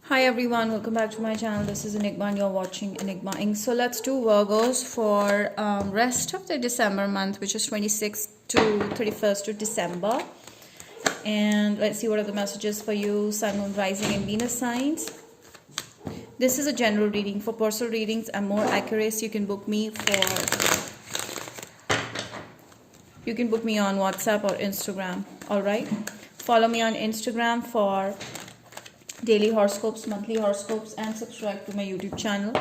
Hi everyone, welcome back to my channel. This is Enigma and you're watching Enigma Inc. So let's do Virgos for rest of the December month, which is 26th to 31st of December. And let's see what are the messages for you, Sun, Moon, Rising and Venus signs. This is a general reading. For personal readings and more accuracy, you can book me on WhatsApp or Instagram. Alright. Follow me on Instagram for daily horoscopes, monthly horoscopes, and subscribe to my YouTube channel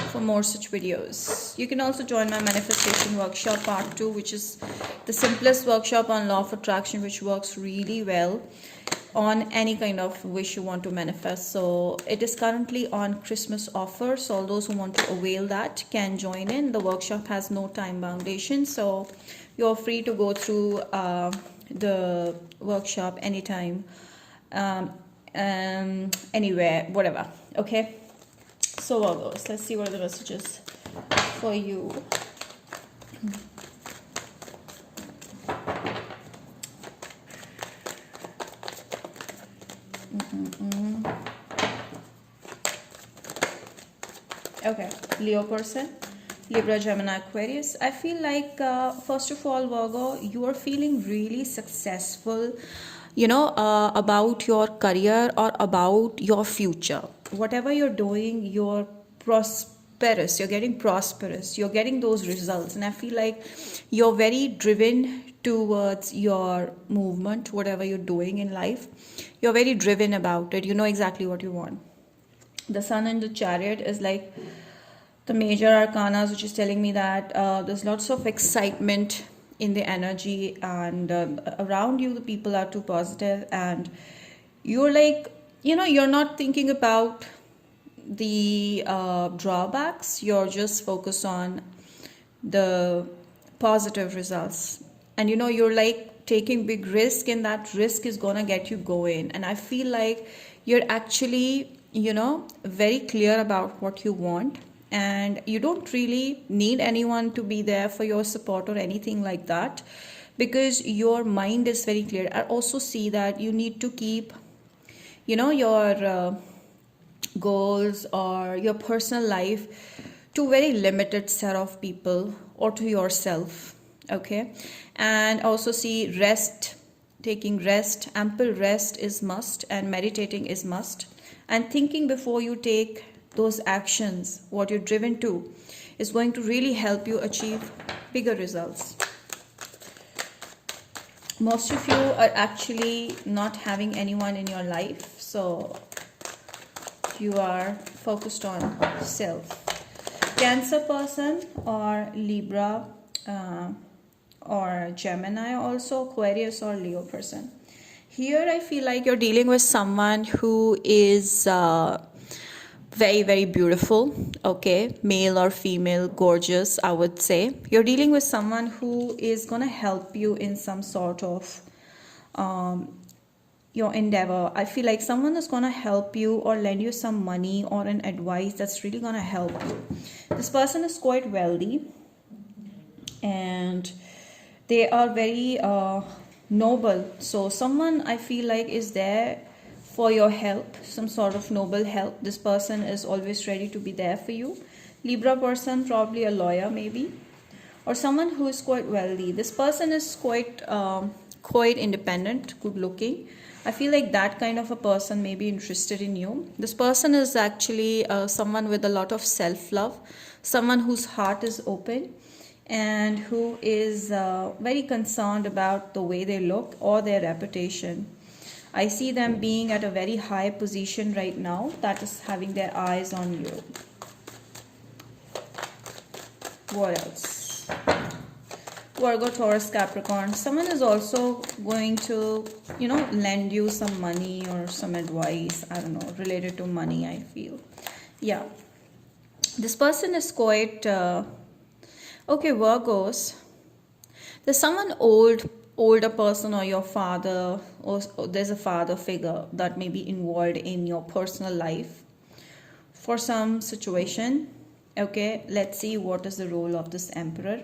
for more such videos. You can also join my manifestation workshop part 2, which is the simplest workshop on law of attraction, which works really well on any kind of wish you want to manifest. So it is currently on Christmas offer, so all those who want to avail that can join in. The workshop has no time foundation, so you're free to go through the workshop anytime, anywhere, whatever. Okay, so all those, let's see what are the messages for you. Okay, Leo person, Libra, Gemini, Aquarius. I feel like first of all, Virgo, you are feeling really successful, about your career or about your future. Whatever you're doing, you're prosperous, you're getting prosperous, you're getting those results. And I feel like you're very driven towards your movement, whatever you're doing in life. You're very driven about it. You know exactly what you want. The Sun in the Chariot is like the major arcanas, which is telling me that there's lots of excitement in the energy, and around you the people are too positive, and you're like, you're not thinking about the drawbacks. You're just focused on the positive results, and you're like taking big risk, and that risk is gonna get you going. And I feel like you're actually very clear about what you want, and you don't really need anyone to be there for your support or anything like that, because your mind is very clear. I also see that you need to keep your goals or your personal life to very limited set of people or to yourself. Okay, and also see rest, taking rest, ample rest is must, and meditating is must, and thinking before you take those actions, what you're driven to, is going to really help you achieve bigger results. Most of you are actually not having anyone in your life, so you are focused on self. Cancer person or Libra or Gemini, also Aquarius or Leo person. Here I feel like you're dealing with someone who is very, very beautiful. Okay, male or female, gorgeous, I would say. You're dealing with someone who is gonna help you in some sort of your endeavor. I feel like someone is gonna help you or lend you some money or an advice that's really gonna help you. This person is quite wealthy, and they are very noble. So someone, I feel like, is there for your help, some sort of noble help. This person is always ready to be there for you. Libra person, probably a lawyer maybe, or someone who is quite wealthy. This person is quite independent, good looking. I feel like that kind of a person may be interested in you. This person is actually someone with a lot of self-love, someone whose heart is open, and who is very concerned about the way they look or their reputation. I see them being at a very high position right now, that is having their eyes on you. What else? Virgo, Taurus, Capricorn. Someone is also going to, lend you some money or some advice, I don't know, related to money, I feel. Yeah. This person is quite... okay, Virgos. There's someone older person, or your father, or there's a father figure that may be involved in your personal life for some situation. Okay, let's see what is the role of this Emperor.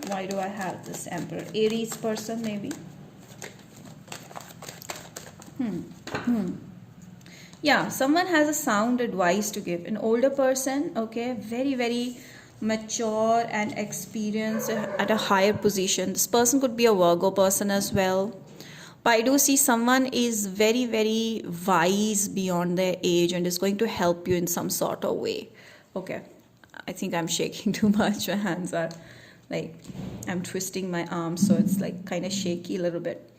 Why do I have this Emperor? Aries person maybe. Yeah, someone has a sound advice to give. An older person, okay, very, very mature and experienced at a higher position. This person could be a Virgo person as well. But I do see someone is very, very wise beyond their age and is going to help you in some sort of way. Okay, I think I'm shaking too much. My hands are like, I'm twisting my arms, so it's like kind of shaky a little bit.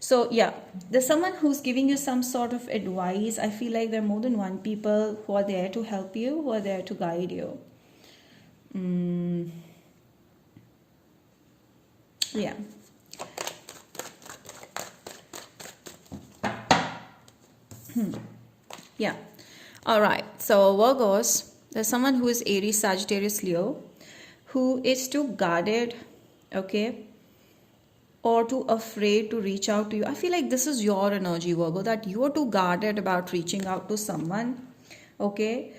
So yeah, there's someone who's giving you some sort of advice. I feel like there are more than one people who are there to help you, who are there to guide you. Yeah. Yeah. All right. So Virgos, there's someone who is Aries, Sagittarius, Leo, who is too guarded, okay, or too afraid to reach out to you. I feel like this is your energy, Virgo, that you are too guarded about reaching out to someone, okay.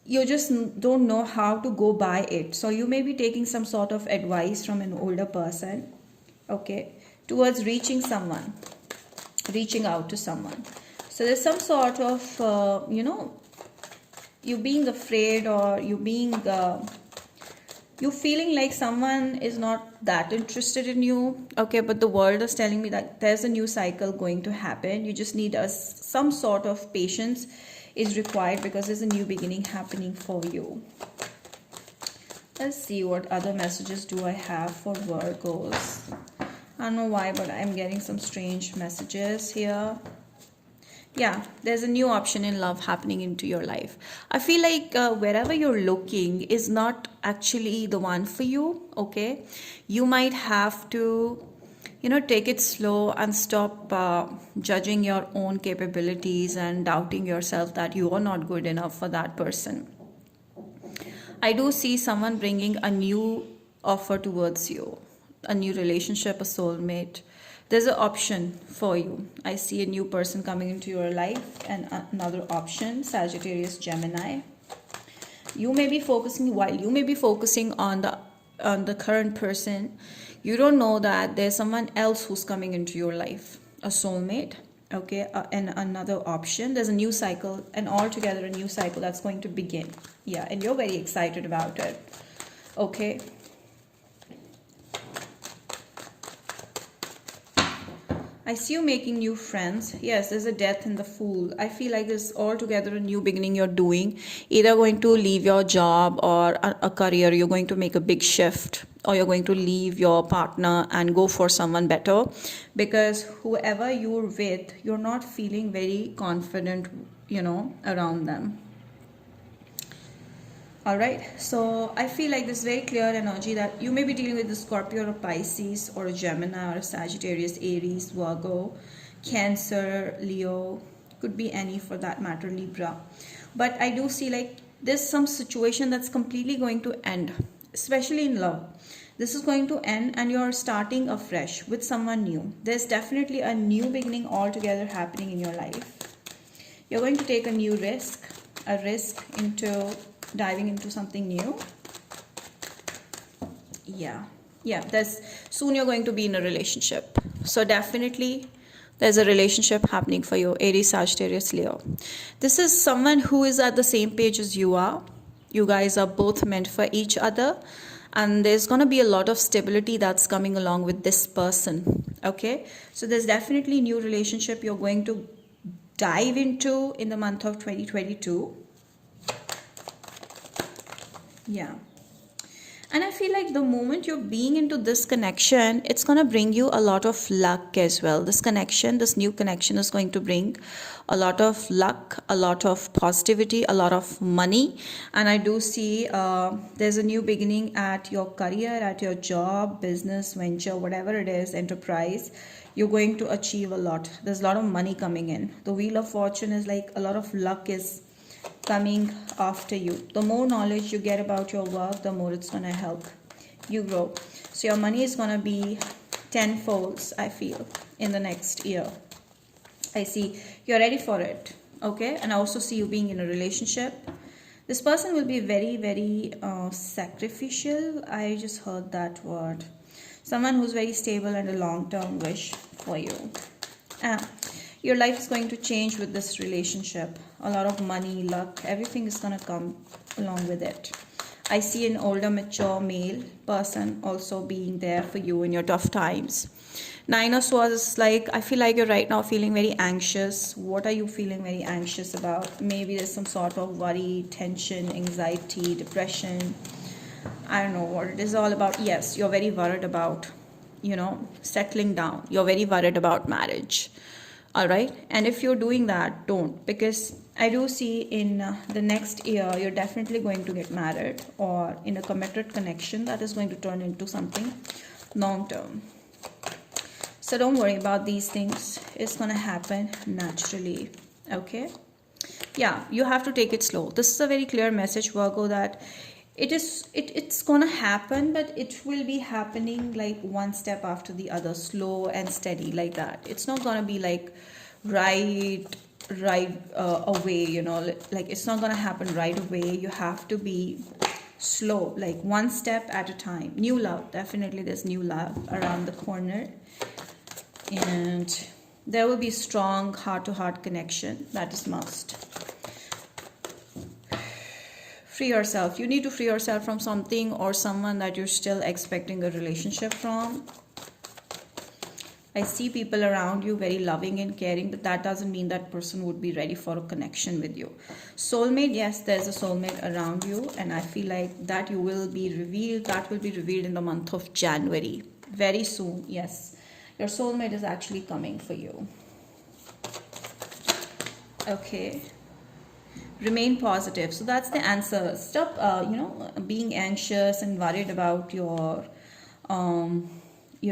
You just don't know how to go by it. So you may be taking some sort of advice from an older person, okay, towards reaching out to someone. So there's some sort of, you being afraid, or you feeling like someone is not that interested in you, okay, but the world is telling me that there's a new cycle going to happen. You just need some sort of patience is required, because there's a new beginning happening for you. Let's see what other messages do I have for Virgos. I don't know why, but I'm getting some strange messages here. Yeah, there's a new option in love happening into your life. I feel like wherever you're looking is not actually the one for you, okay. You might have to, take it slow and stop judging your own capabilities and doubting yourself that you are not good enough for that person. I do see someone bringing a new offer towards you, a new relationship, a soulmate. There's an option for you. I see a new person coming into your life, and another option, Sagittarius, Gemini. You may be focusing on the current person. You don't know that there's someone else who's coming into your life, a soulmate, okay, and another option. There's a new cycle, and altogether a new cycle that's going to begin. Yeah, and you're very excited about it, okay. I see you making new friends. Yes, there's a death in the Fool. I feel like there's altogether a new beginning you're doing. Either going to leave your job or a career. You're going to make a big shift, or you're going to leave your partner and go for someone better, because whoever you're with, you're not feeling very confident, around them. All right, so I feel like this very clear energy that you may be dealing with a Scorpio or a Pisces or a Gemini or a Sagittarius, Aries, Virgo, Cancer, Leo, could be any for that matter, Libra. But I do see like there's some situation that's completely going to end, especially in love. This is going to end and you're starting afresh with someone new. There's definitely a new beginning altogether happening in your life. You're going to take a new risk, into diving into something new. Yeah, there's soon you're going to be in a relationship, so definitely there's a relationship happening for you, Aries, Sagittarius, Leo. This is someone who is at the same page as you are. You guys are both meant for each other, and there's going to be a lot of stability that's coming along with this person, okay. So there's definitely a new relationship you're going to dive into in the month of 2022. Yeah, and I feel like the moment you're being into this connection, it's going to bring you a lot of luck as well. This new connection is going to bring a lot of luck, a lot of positivity, a lot of money. And I do see there's a new beginning at your career, at your job, business, venture, whatever it is, enterprise. You're going to achieve a lot. There's a lot of money coming in. The Wheel of Fortune is like a lot of luck is coming after you. The more knowledge you get about your work, the more it's going to help you grow. So your money is going to be tenfolds, I feel, in the next year. I see you're ready for it, okay. And I also see you being in a relationship. This person will be very, very sacrificial. I just heard that word. Someone who's very stable and a long-term wish for you. Your life is going to change with this relationship. A lot of money, luck, everything is going to come along with it. I see an older, mature male person also being there for you in your tough times. Nine of Swords is like, I feel like you're right now feeling very anxious. What are you feeling very anxious about? Maybe there's some sort of worry, tension, anxiety, depression. I don't know what it is all about. Yes, you're very worried about, settling down. You're very worried about marriage. All right. And if you're doing that, don't. Because I do see in the next year, you're definitely going to get married or in a committed connection that is going to turn into something long term. So don't worry about these things. It's going to happen naturally. Okay. Yeah, you have to take it slow. This is a very clear message, Virgo, that it's gonna happen, but it will be happening like one step after the other, slow and steady, like that. It's not gonna be like right away, like it's not gonna happen right away. You have to be slow, like one step at a time. New love, definitely there's new love around the corner, and there will be strong heart-to-heart connection. That is must. Free yourself. You need to free yourself from something or someone that you're still expecting a relationship from. I see people around you very loving and caring, but that doesn't mean that person would be ready for a connection with you. Soulmate, yes, there's a soulmate around you, and I feel like that you will be revealed. That will be revealed in the month of January. Very soon, yes. Your soulmate is actually coming for you. Okay. Remain positive. So that's the answer. Stop being anxious and worried about your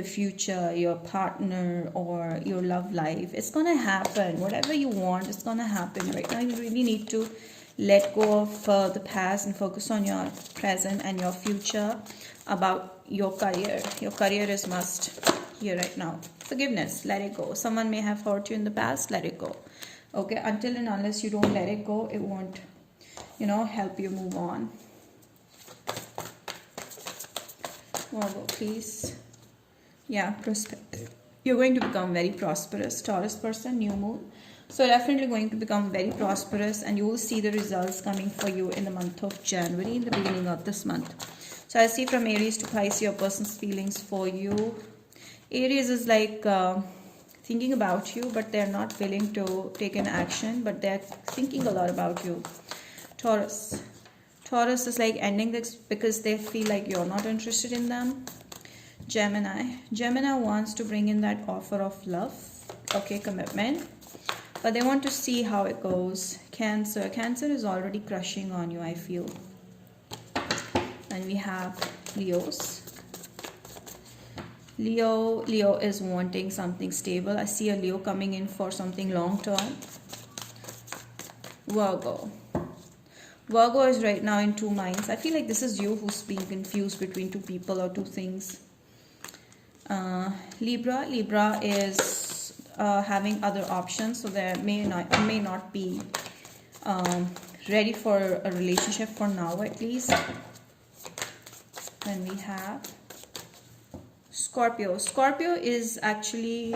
future, your partner, or your love life. It's gonna happen. Whatever you want, it's gonna happen. Right now you really need to let go of the past and focus on your present and your future. About your career is must here right now. Forgiveness, let it go. Someone may have hurt you in the past, let it go. Okay, until and unless you don't let it go, it won't, help you move on. Virgo, please. Yeah, you're going to become very prosperous. Taurus person, new moon. So definitely going to become very prosperous, and you will see the results coming for you in the month of January, in the beginning of this month. So I see from Aries to Pisces, your person's feelings for you. Aries is like thinking about you, but they're not willing to take an action, but they're thinking a lot about you. Taurus is like ending this because they feel like you're not interested in them. Gemini wants to bring in that offer of love, okay, commitment, but they want to see how it goes. Cancer is already crushing on you, I feel. And we have Leo is wanting something stable. I see a Leo coming in for something long term. Virgo is right now in two minds. I feel like this is you who's being confused between two people or two things. Libra is having other options, so they may not be ready for a relationship for now, at least. Then we have Scorpio is actually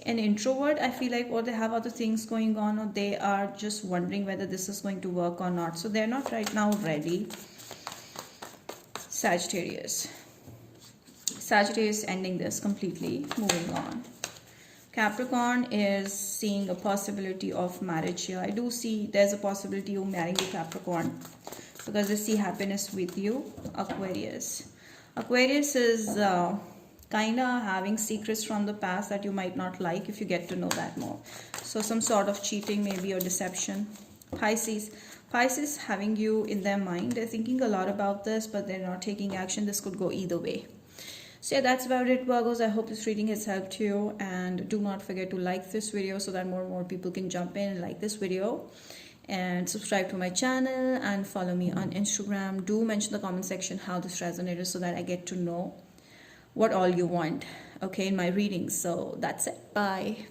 an introvert, I feel like, or they have other things going on, or they are just wondering whether this is going to work or not, so they're not right now ready. Sagittarius ending this completely, moving on. Capricorn is seeing a possibility of marriage here. I do see there's a possibility of marrying the Capricorn because they see happiness with you. Aquarius is kind of having secrets from the past that you might not like if you get to know that more. So some sort of cheating maybe, or deception. Pisces having you in their mind. They're thinking a lot about this, but they're not taking action. This could go either way. So yeah, that's about it, Virgos. I hope this reading has helped you, and do not forget to like this video so that more and more people can jump in and like this video, and subscribe to my channel and follow me on Instagram. Do mention in the comment section how this resonated so that I get to know what all you want, okay, in my readings. So that's it. Bye.